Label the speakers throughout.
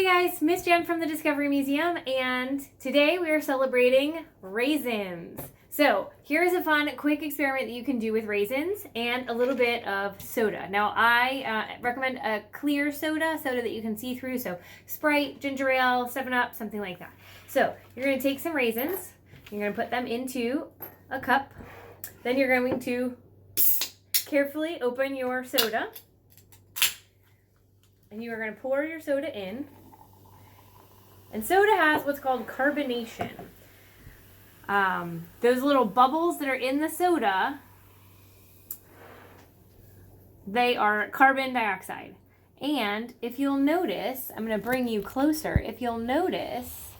Speaker 1: guys, Miss Jen from the Discovery Museum, and today we are celebrating raisins. So here's a fun, quick experiment that you can do with raisins and a little bit of soda. Now I recommend a clear soda that you can see through, so Sprite, ginger ale, 7-Up, something like that. So you're going to take some raisins, you're going to put them into a cup, then you're going to carefully open your soda, and you are going to pour your soda in. And soda has what's called carbonation. Those little bubbles that are in the soda, they are carbon dioxide. And if you'll notice, I'm going to bring you closer. If you'll notice,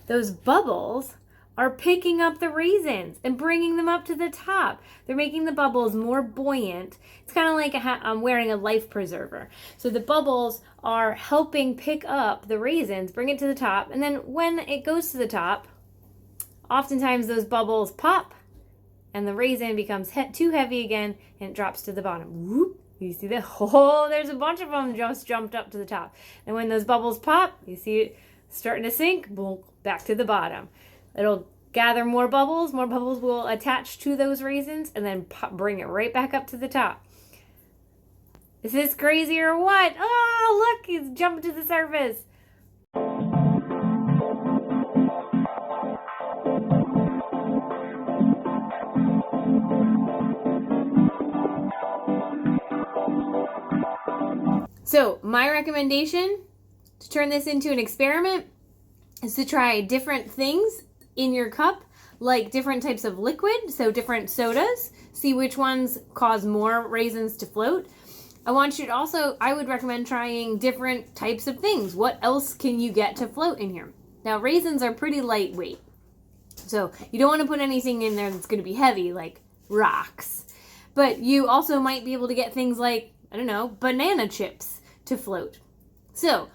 Speaker 1: those bubbles are picking up the raisins and bringing them up to the top. They're making the bubbles more buoyant. It's kind of like I'm wearing a life preserver. So the bubbles are helping pick up the raisins, bring it to the top, and then when it goes to the top, oftentimes those bubbles pop and the raisin becomes too heavy again and it drops to the bottom. Whoop. You see that? Oh, there's a bunch of them just jumped up to the top. And when those bubbles pop, you see it starting to sink, boom, back to the bottom. It'll gather more bubbles will attach to those raisins, and then bring it right back up to the top. Is this crazy or what? Oh, look, he's jumping to the surface. So, my recommendation to turn this into an experiment is to try different things in your cup, like different types of liquid, so different sodas, see which ones cause more raisins to float. I would recommend trying different types of things. What else can you get to float in here? Now, raisins are pretty lightweight, so you don't want to put anything in there that's going to be heavy, like rocks. But you also might be able to get things like, I don't know, banana chips to float. So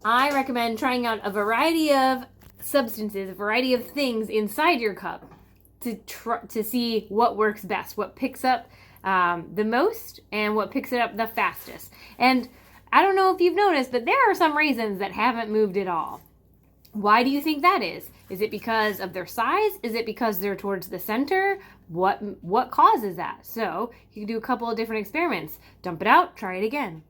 Speaker 1: I recommend trying out a variety of substances, a variety of things inside your cup to see what works best, what picks up the most and what picks it up the fastest. And I don't know if you've noticed, but there are some raisins that haven't moved at all. Why do you think that is? Is it because of their size? Is it because they're towards the center? What causes that? So you can do a couple of different experiments. Dump it out, try it again.